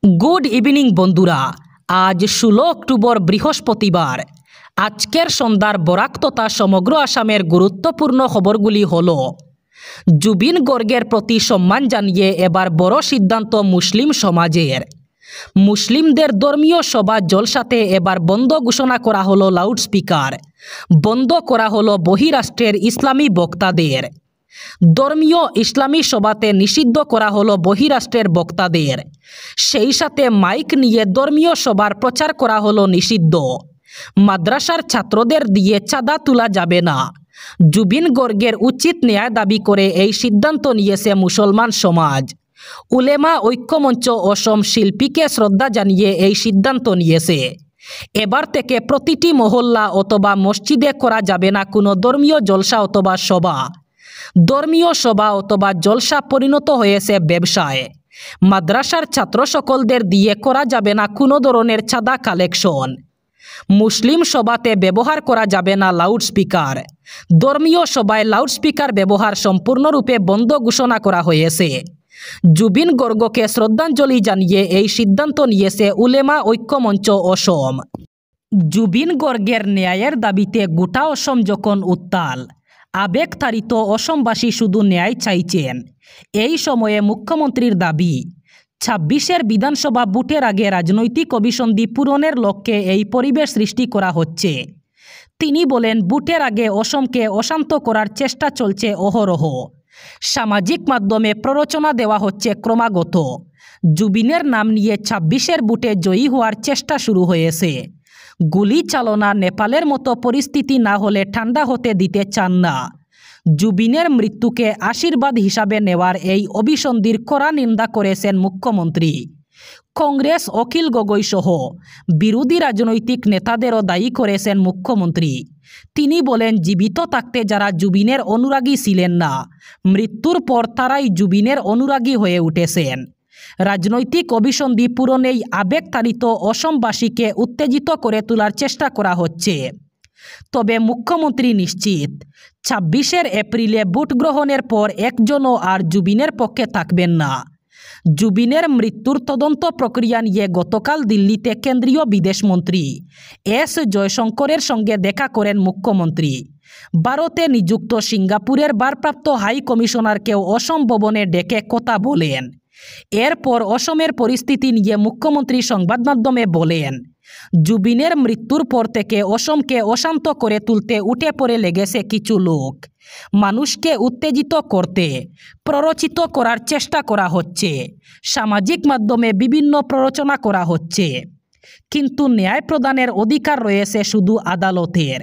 Good evening বন্ধুরা। আজ 16 October বৃহস্পতিবার। আজকের সন্ধ্যার বরাক তথা সমগ্র আসামের গুরুত্বপূর্ণ খবরগুলি হল: জুবিন গর্গের প্রতি সম্মান জানিয়ে এবার বড় সিদ্ধান্ত মুসলিম সমাজের। মুসলিমদের ধর্মীয় সভা জলসাতে এবার বন্ধ ঘোষণা করা হলো লাউডস্পিকার। বন্ধ করা হলো বহিরাষ্ট্রের ইসলামী বক্তাদের। ধর্মীয় ইসলামী সভাতে নিষিদ্ধ করা হলো বহিরাষ্ট্রের বক্তাদের। সেই সাথে মাইক নিয়ে ধর্মীয় সভার প্রচার করা হলো নিষিদ্ধ। মাদ্রাসার ছাত্রদের দিয়ে চাঁদা তোলা যাবে না। জুবিন গর্গের উচিত ন্যায় দাবি করে এই সিদ্ধান্ত নিয়েছে মুসলমান সমাজ। উলেমা ঐক্যমঞ্চ অসম শিল্পীকে শ্রদ্ধা জানিয়ে এই সিদ্ধান্ত নিয়েছে। এবার থেকে প্রতিটি মহল্লা অথবা মসজিদে করা যাবে না কোনো ধর্মীয় জলসা অথবা সভা। ধর্মীয় সভা অথবা জলসা পরিণত হয়েছে ব্যবসায়। মাদ্রাসার ছাত্র সকলদের দিয়ে করা যাবে না কোনো ধরনের চাঁদা কালেকশন। মুসলিম সভাতে ব্যবহার করা যাবে না লাউডস্পিকার। ধর্মীয় সভায় লাউডস্পিকার ব্যবহার সম্পূর্ণরূপে বন্ধ ঘোষণা করা হয়েছে। জুবিন গর্গকে শ্রদ্ধাঞ্জলি জানিয়ে এই সিদ্ধান্ত নিয়েছে উলেমা ঐক্যমঞ্চ অসম। জুবিন গর্গের ন্যায়ের দাবিতে গোটা অসম যখন উত্তাল, আবেগতাড়িত অসমবাসী শুধু ন্যায় চাইছেন। এই সময়ে মুখ্যমন্ত্রীর দাবি, 26-এর বিধানসভা ভোটের আগে রাজনৈতিক অভিসন্ধি পূরণের লক্ষ্যে এই পরিবেশ সৃষ্টি করা হচ্ছে। তিনি বলেন, ভোটের আগে অসমকে অশান্ত করার চেষ্টা চলছে অহরহ। সামাজিক মাধ্যমে প্ররোচনা দেওয়া হচ্ছে ক্রমাগত। জুবিনের নাম নিয়ে 26-এর ভোটে জয়ী হওয়ার চেষ্টা শুরু হয়েছে। গুলি চালনা নেপালের মতো পরিস্থিতি না হলে ঠান্ডা হতে দিতে চান না। জুবিনের মৃত্যুকে আশীর্বাদ হিসাবে নেওয়ার এই অভিসন্ধির কড়া নিন্দা করেছেন মুখ্যমন্ত্রী। কংগ্রেস অখিল গগৈ সহ বিরোধী রাজনৈতিক নেতাদেরও দায়ী করেছেন মুখ্যমন্ত্রী। তিনি বলেন, জীবিত থাকতে যারা জুবিনের অনুরাগী ছিলেন না, মৃত্যুর পর তারাই জুবিনের অনুরাগী হয়ে উঠেছেন। রাজনৈতিক অভিসন্ধি পূরণেই আবেগতাড়িত অসমবাসীকে উত্তেজিত করে তোলার চেষ্টা করা হচ্ছে। তবে মুখ্যমন্ত্রী নিশ্চিত, 26-এর এপ্রিলে ভোট গ্রহণের পর একজনও আর জুবিনের পক্ষে থাকবেন না। জুবিনের মৃত্যুর তদন্ত প্রক্রিয়া নিয়ে গতকাল দিল্লিতে কেন্দ্রীয় বিদেশমন্ত্রী এস জয়শঙ্করের সঙ্গে দেখা করেন মুখ্যমন্ত্রী। ভারতে নিযুক্ত সিঙ্গাপুরের ভারপ্রাপ্ত হাই কমিশনারকেও অসম ভবনে ডেকে কথা বলেন। এরপর অসমের পরিস্থিতি নিয়ে মুখ্যমন্ত্রী সংবাদ মাধ্যমে বলেন, জুবিনের মৃত্যুর পর থেকে অসমকে অশান্ত করে তুলতে উঠে পড়ে লেগেছে কিছু লোক। মানুষকে উত্তেজিত করতে প্ররোচিত করার চেষ্টা করা হচ্ছে। সামাজিক মাধ্যমে বিভিন্ন প্ররোচনা করা হচ্ছে। কিন্তু ন্যায় প্রদানের অধিকার রয়েছে শুধু আদালতের।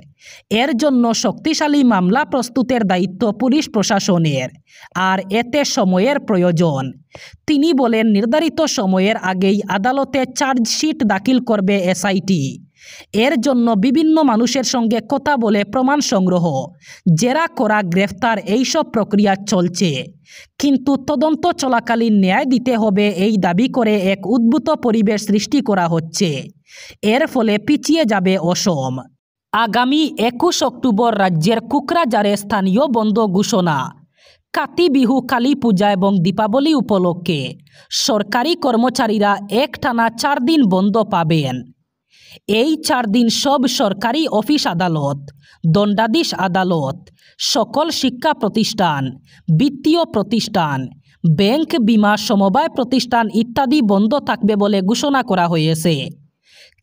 এর জন্য শক্তিশালী মামলা প্রস্তুতের দায়িত্ব পুলিশ প্রশাসনের, আর এতে সময়ের প্রয়োজন। তিনি বলেন, নির্ধারিত সময়ের আগেই আদালতে চার্জশিট দাখিল করবে এসআইটি। এর জন্য বিভিন্ন মানুষের সঙ্গে কথা বলে প্রমাণ সংগ্রহ, জেরা করা, গ্রেফতার এইসব প্রক্রিয়া চলছে। কিন্তু তদন্ত চলাকালীন ন্যায় দিতে হবে এই দাবি করে এক উদ্ভূত পরিবেশ সৃষ্টি করা হচ্ছে। এর ফলে পিছিয়ে যাবে অসম। আগামী 21 অক্টোবর রাজ্যের কোকরাঝারে স্থানীয় বন্ধ ঘোষণা। কাতি বিহু, কালী পূজা এবং দীপাবলি উপলক্ষে সরকারি কর্মচারীরা একটানা 4 দিন বন্ধ পাবেন। এই 4 দিন সব সরকারি অফিস আদালত, দণ্ডাধীশ আদালত, সকল শিক্ষা প্রতিষ্ঠান, বিত্তীয় প্রতিষ্ঠান, ব্যাংক, বিমা, সমবায় প্রতিষ্ঠান ইত্যাদি বন্ধ থাকবে বলে ঘোষণা করা হয়েছে।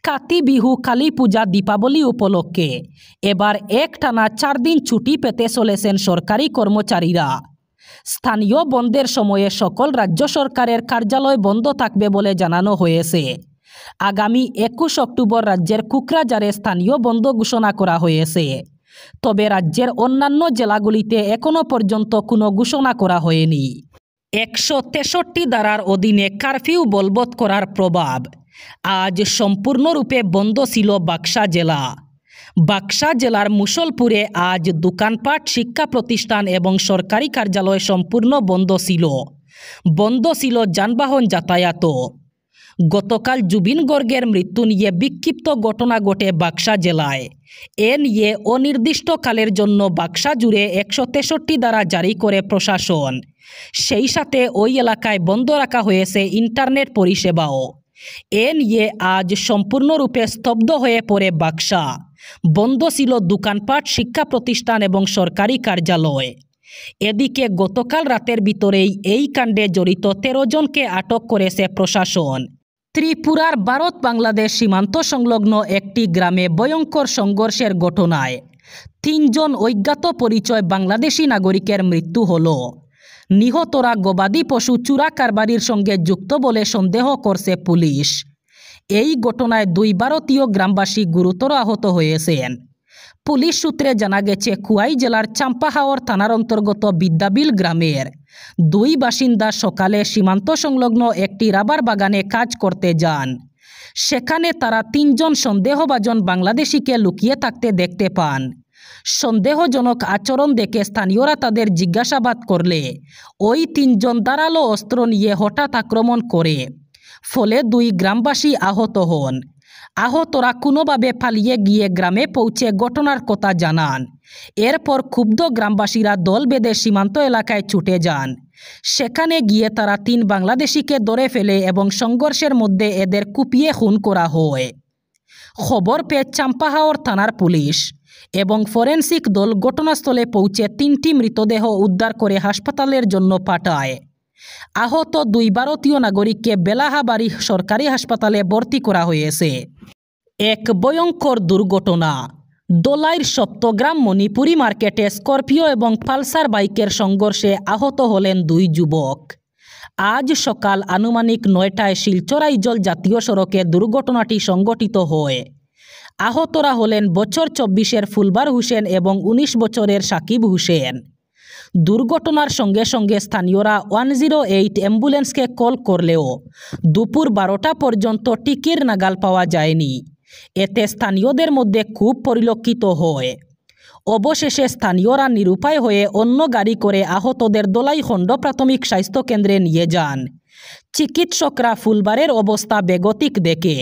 কাতি বিহু, কালী পূজা, দীপাবলি উপলক্ষে এবার একটানা 4 দিন ছুটি পেতে চলেছেন সরকারি কর্মচারীরা। স্থানীয় বন্ধের সময়ে সকল রাজ্য সরকারের কার্যালয় বন্ধ থাকবে বলে জানানো হয়েছে। আগামী 21 অক্টোবর রাজ্যের কোকরাঝারে স্থানীয় বন্ধ ঘোষণা করা হয়েছে। তবে রাজ্যের অন্যান্য জেলাগুলিতে এখনও পর্যন্ত কোনো ঘোষণা করা হয়নি। 163 ধারার অধীনে কারফিউ বলবৎ করার প্রভাব। আজ সম্পূর্ণরূপে বন্ধ ছিল বাক্সা জেলা। বাক্সা জেলার মুসলপুরে আজ দোকানপাট, শিক্ষা প্রতিষ্ঠান এবং সরকারি কার্যালয় সম্পূর্ণ বন্ধ ছিল। বন্ধ ছিল যানবাহন যাতায়াত। গতকাল জুবিন গর্গের মৃত্যু নিয়ে বিক্ষিপ্ত ঘটনা ঘটে বাক্সা জেলায়। এ নিয়ে অনির্দিষ্টকালের জন্য বাক্সা জুড়ে 163 ধারা জারি করে প্রশাসন। সেই সাথে ওই এলাকায় বন্ধ রাখা হয়েছে ইন্টারনেট পরিষেবাও। এ নিয়ে আজ সম্পূর্ণরূপে স্তব্ধ হয়ে পড়ে বাক্সা। বন্ধ ছিল দোকানপাট, শিক্ষা প্রতিষ্ঠান এবং সরকারি কার্যালয়। এদিকে গতকাল রাতের ভিতরেই এই কাণ্ডে জড়িত 13 জনকে আটক করেছে প্রশাসন। ত্রিপুরার ভারত বাংলাদেশ সীমান্ত সংলগ্ন একটি গ্রামে ভয়ঙ্কর সংঘর্ষের ঘটনায় 3 জন অজ্ঞাত পরিচয় বাংলাদেশি নাগরিকের মৃত্যু হলো। নিহতরা গবাদি পশু চোরা কারবারির সঙ্গে যুক্ত বলে সন্দেহ করছে পুলিশ। এই ঘটনায় 2 ভারতীয় গ্রামবাসী গুরুতর আহত হয়েছেন। পুলিশ সূত্রে জানা গেছে, খোয়াই জেলার চাম্পাহাওর থানার অন্তর্গত বিদ্যাবিল গ্রামের 2 বাসিন্দা সকালে সীমান্ত সংলগ্ন একটি রাবার বাগানে কাজ করতে যান। সেখানে তারা 3 জন সন্দেহভাজন বাংলাদেশিকে লুকিয়ে থাকতে দেখতে পান। সন্দেহজনক আচরণ দেখে স্থানীয়রা তাদের জিজ্ঞাসাবাদ করলে ওই 3 জন ধারালো অস্ত্র নিয়ে হঠাৎ আক্রমণ করে, ফলে 2 গ্রামবাসী আহত হন। আহতরা কোনোভাবে পালিয়ে গিয়ে গ্রামে পৌঁছে ঘটনার কথা জানান। এরপর ক্ষুব্ধ গ্রামবাসীরা দল বেঁধে সীমান্ত এলাকায় ছুটে যান। সেখানে গিয়ে তারা 3 বাংলাদেশিকে ধরে ফেলে এবং সংঘর্ষের মধ্যে এদের কুপিয়ে খুন করা হয়। খবর পেয়ে চাম্পাহাওর থানার পুলিশ এবং ফরেনসিক দল ঘটনাস্থলে পৌঁছে 3টি মৃতদেহ উদ্ধার করে হাসপাতালের জন্য পাঠায়। আহত 2 ভারতীয় নাগরিককে বেলাহাবাড়ি সরকারি হাসপাতালে ভর্তি করা হয়েছে। এক ভয়ঙ্কর দুর্ঘটনা। দোলাইর সপ্তগ্রাম মণিপুরি মার্কেটে স্করপিও এবং পালসার বাইকের সংঘর্ষে আহত হলেন 2 যুবক। আজ সকাল আনুমানিক 9টায় শিলচর আইজল জাতীয় সড়কে দুর্ঘটনাটি সংঘটিত হয়। আহতরা হলেন বছর 24-এর ফুলবার হোসেন এবং 19 বছরের সাকিব হোসেন। দুর্ঘটনার সঙ্গে সঙ্গে স্থানীয়রা 108 অ্যাম্বুলেন্সকে কল করলেও দুপুর 12টা পর্যন্ত টিকির নাগাল পাওয়া যায়নি। এতে স্থানীয়দের মধ্যে ক্ষোভ পরিলক্ষিত হয়। অবশেষে স্থানীয়রা নিরুপায় হয়ে অন্য গাড়ি করে আহতদের দোলাই খণ্ড প্রাথমিক স্বাস্থ্য কেন্দ্রে নিয়ে যান। চিকিৎসকরা ফুলবারের অবস্থা বেগতিক দেখে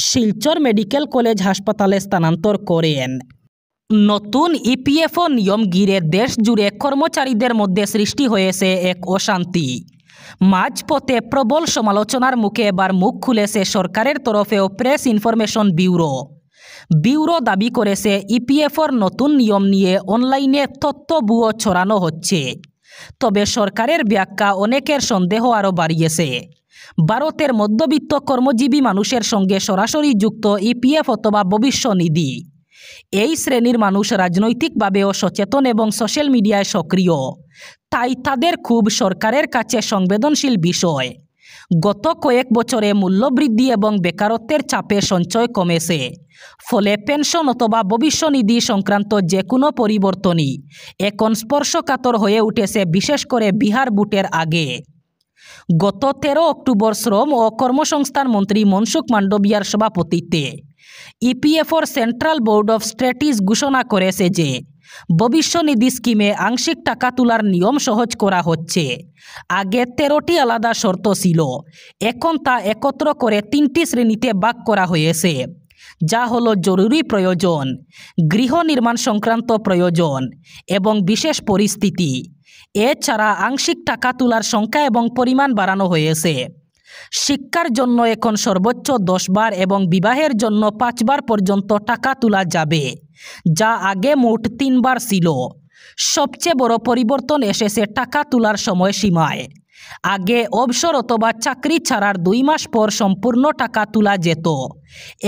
শিলচর মেডিকেল কলেজ হাসপাতালে স্থানান্তর করেন। নতুন ইপিএফও নিয়ম ঘিরে দেশ জুড়ে কর্মচারীদের মধ্যে সৃষ্টি হয়েছে এক অশান্তি। মাঝপথে প্রবল সমালোচনার মুখে এবার মুখ খুলেছে সরকারের তরফেও প্রেস ইনফরমেশন ব্যুরো দাবি করেছে ইপিএফওর নতুন নিয়ম নিয়ে অনলাইনে তথ্য ভুয়ো ছড়ানো হচ্ছে। তবে সরকারের ব্যাখ্যা অনেকের সন্দেহ আরও বাড়িয়েছে। ভারতের মধ্যবিত্ত কর্মজীবী মানুষের সঙ্গে সরাসরি যুক্ত ইপিএফ অথবা ভবিষ্যনিধি, এই শ্রেণীর মানুষ রাজনৈতিকভাবেও সচেতন এবং সোশ্যাল মিডিয়ায় সক্রিয়, তাই তাদের খুব সরকারের কাছে সংবেদনশীল বিষয়। গত কয়েক বছরে মূল্যবৃদ্ধি এবং বেকারত্বের চাপে সঞ্চয় কমেছে, ফলে পেনশন অথবা ভবিষ্যনিধি সংক্রান্ত যে কোনো পরিবর্তনই এখন স্পর্শকাতর হয়ে উঠেছে, বিশেষ করে বিহার ভোটের আগে। গত 13 অক্টোবর শ্রম ও কর্মসংস্থান মন্ত্রী মনসুখ মান্ডভিয়ার সভাপতিত্বে ইপিএফওর সেন্ট্রাল বোর্ড অফ স্ট্র্যাটেজিস ঘোষণা করেছে যে ভবিষ্যনিধি স্কিমে আংশিক টাকা তোলার নিয়ম সহজ করা হচ্ছে। আগে 13টি আলাদা শর্ত ছিল, এখন তা একত্র করে 3টি শ্রেণীতে ভাগ করা হয়েছে, যা হলো জরুরি প্রয়োজন, গৃহ নির্মাণ সংক্রান্ত প্রয়োজন এবং বিশেষ পরিস্থিতি। এছাড়া আংশিক টাকা তোলার সংখ্যা এবং পরিমাণ বাড়ানো হয়েছে। শিক্ষার জন্য এখন সর্বোচ্চ 10 বার এবং বিবাহের জন্য 5 বার পর্যন্ত টাকা তোলা যাবে, যা আগে মোট 3 বার ছিল। সবচেয়ে বড় পরিবর্তন এসেছে টাকা তোলার সময়সীমায়। আগে অবসর অথবা চাকরি ছাড়ার 2 মাস পর সম্পূর্ণ টাকা তোলা যেত,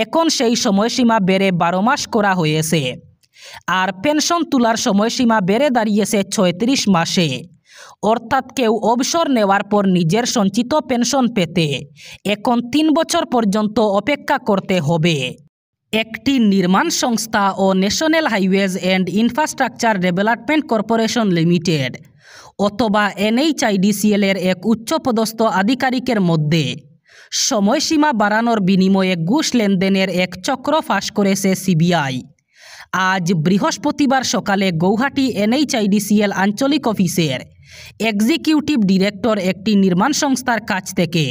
এখন সেই সময়সীমা বেড়ে 12 মাস করা হয়েছে। আর পেনশন তোলার সময়সীমা বেড়ে দাঁড়িয়েছে 36 মাসে। অর্থাৎ কেউ অবসর নেওয়ার পর নিজের সঞ্চিত পেনশন পেতে এখন 3 বছর পর্যন্ত অপেক্ষা করতে হবে। একটি নির্মাণ সংস্থা ও national highways and infrastructure development corporation limited অথবা NHIDCL এর এক উচ্চপদস্থ আধিকারিকের মধ্যে সময়সীমা বাড়ানোর বিনিময়ে ঘুষ লেনদেনের এক চক্র ফাঁস করেছে সিবিআই। আজ বৃহস্পতিবার সকালে গৌহাটি NHIDCL আঞ্চলিক অফিসের এক্সিকিউটিভ ডিরেক্টর একটি নির্মাণ সংস্থার কাছ থেকে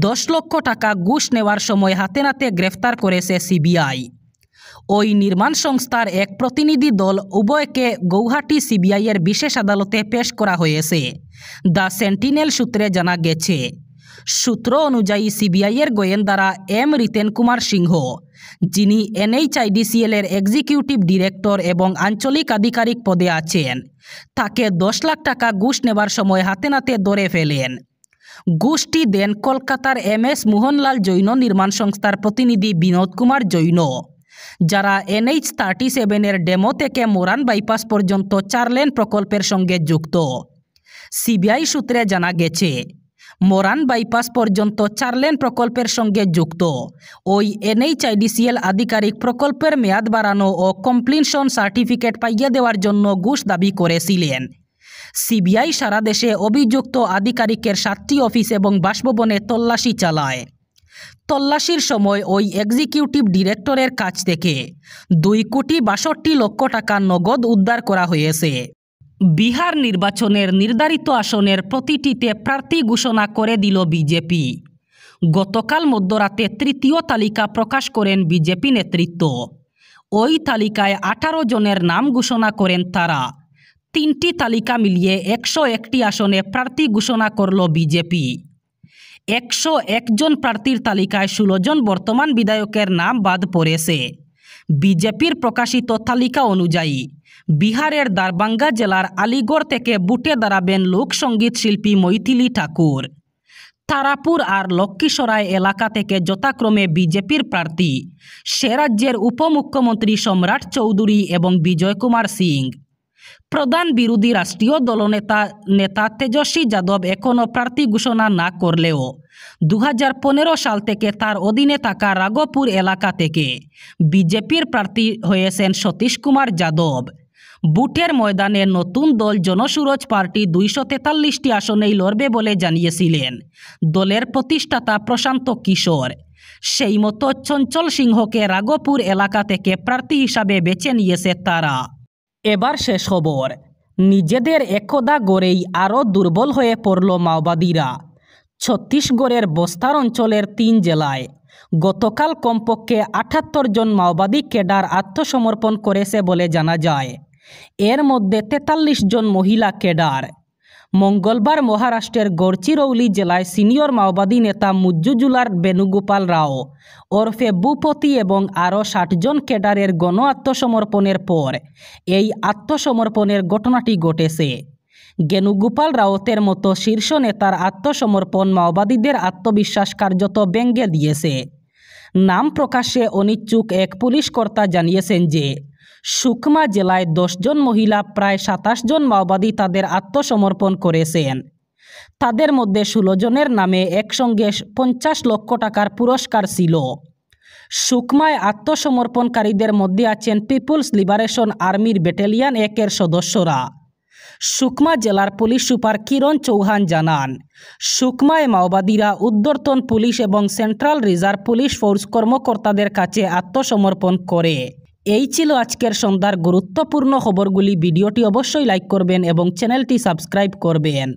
10 লক্ষ টাকা ঘুষ নেওয়ার সময় হাতে নাতে গ্রেফতার করেছে সিবিআই। ওই নির্মাণ সংস্থার এক প্রতিনিধি দল উভয়কে গৌহাটি সিবিআইয়ের বিশেষ আদালতে পেশ করা হয়েছে। দ্য সেন্টিনেল সূত্রে জানা গেছে, সূত্র অনুযায়ী সিবিআইয়ের গোয়েন্দারা এম রিতেন কুমার সিংহ, যিনি NHIDCL এর এক্সিকিউটিভ ডিরেক্টর এবং আঞ্চলিক আধিকারিক পদে আছেন, তাকে 10 লাখ টাকা ঘুষ নেবার সময় হাতে নাতে ধরে ফেলেন। ঘুষটি দেন কলকাতার MS মোহনলাল জৈন নির্মাণ সংস্থার প্রতিনিধি বিনোদ কুমার জৈন, যারা NH37 এর ডেমো থেকে মোরান বাইপাস পর্যন্ত 4 লেন প্রকল্পের সঙ্গে যুক্ত। সিবিআই সূত্রে জানা গেছে, মোরান বাইপাস পর্যন্ত 4 লেন প্রকল্পের সঙ্গে যুক্ত ওই NHIDCL আধিকারিক প্রকল্পের মেয়াদ বাড়ানো ও কমপ্লিশন সার্টিফিকেট পাইয়ে দেওয়ার জন্য ঘুষ দাবি করেছিলেন। সিবিআই সারা দেশে অভিযুক্ত আধিকারিকের 7টি অফিস এবং বাসভবনে তল্লাশি চালায়। তল্লাশির সময় ওই এক্সিকিউটিভ ডিরেক্টরের কাছ থেকে 2,62,00,000 টাকা নগদ উদ্ধার করা হয়েছে। বিহার নির্বাচনের নির্ধারিত আসনের প্রতিটিতে প্রার্থী ঘোষণা করে দিল বিজেপি। গতকাল মধ্যরাতে তৃতীয় তালিকা প্রকাশ করেন বিজেপি নেতৃত্ব। ওই তালিকায় 18 জনের নাম ঘোষণা করেন তারা। 3টি তালিকা মিলিয়ে 101টি আসনে প্রার্থী ঘোষণা করল বিজেপি। 101 জন প্রার্থীর তালিকায় 16 জন বর্তমান বিধায়কের নাম বাদ পড়েছে। বিজেপির প্রকাশিত তালিকা অনুযায়ী বিহারের দারবাঙ্গা জেলার আলিগড় থেকে বুটে দাঁড়াবেন লোকসঙ্গীত শিল্পী মৈথিলী ঠাকুর। তারাপুর আর লক্ষ্মীসরাই এলাকা থেকে যথাক্রমে বিজেপির প্রার্থী সে রাজ্যের উপমুখ্যমন্ত্রী সম্রাট চৌধুরী এবং বিজয় কুমার সিং। প্রধান বিরোধী রাষ্ট্রীয় দলনেতা তেজস্বী যাদব এখনও প্রার্থী ঘোষণা না করলেও 2015 সাল থেকে তার অধীনে থাকা রাঘবপুর এলাকা থেকে বিজেপির প্রার্থী হয়েছেন সতীশ কুমার যাদব। বুটের ময়দানে নতুন দল জনসুরজ পার্টি 243টি আসনেই লড়বে বলে জানিয়েছিলেন দলের প্রতিষ্ঠাতা প্রশান্ত কিশোর। সেই মতো চঞ্চল সিংহকে রাঘবপুর এলাকা থেকে প্রার্থী হিসাবে বেছে নিয়েছে তারা। এবার শেষ খবর, নিজেদের একদা গড়েই আরও দুর্বল হয়ে পড়ল মাওবাদীরা। ছত্তিশগড়ের বস্তার অঞ্চলের 3 জেলায় গতকাল কমপক্ষে 78 জন মাওবাদী ক্যাডার আত্মসমর্পণ করেছে বলে জানা যায়। এর মধ্যে 43 জন মহিলা ক্যাডার। মঙ্গলবার মহারাষ্ট্রের গড়চিরৌলি জেলায় সিনিয়র মাওবাদী নেতা মুজ্জুজুলার বেণুগোপাল রাও ওরফে ভূপতি এবং আরও 60 জন ক্যাডারের গণ আত্মসমর্পণের পর এই আত্মসমর্পণের ঘটনাটি ঘটেছে। বেণুগোপাল রাওতের মতো শীর্ষ নেতার আত্মসমর্পণ মাওবাদীদের আত্মবিশ্বাস কার্যত ভেঙে দিয়েছে। নাম প্রকাশে অনিচ্ছুক এক পুলিশ কর্তা জানিয়েছেন যে সুকমা জেলায় 10 জন মহিলা প্রায় 27 জন মাওবাদী তাদের আত্মসমর্পণ করেছেন। তাদের মধ্যে 16 জনের নামে একসঙ্গে 50 লক্ষ টাকার পুরস্কার ছিল। সুকমায় আত্মসমর্পণকারীদের মধ্যে আছেন পিপুলস লিবারেশন আর্মির ব্যাটালিয়ন 1-এর সদস্যরা। সুকমা জেলার পুলিশ সুপার কিরণ চৌহান জানান, সুকমায় মাওবাদীরা উদ্বর্তন পুলিশ এবং সেন্ট্রাল রিজার্ভ পুলিশ ফোর্স কর্মকর্তাদের কাছে আত্মসমর্পণ করে। এই ছিল আজকের সন্ধ্যার গুরুত্বপূর্ণ খবরগুলি। ভিডিওটি অবশ্যই লাইক করবেন এবং চ্যানেলটি সাবস্ক্রাইব করবেন।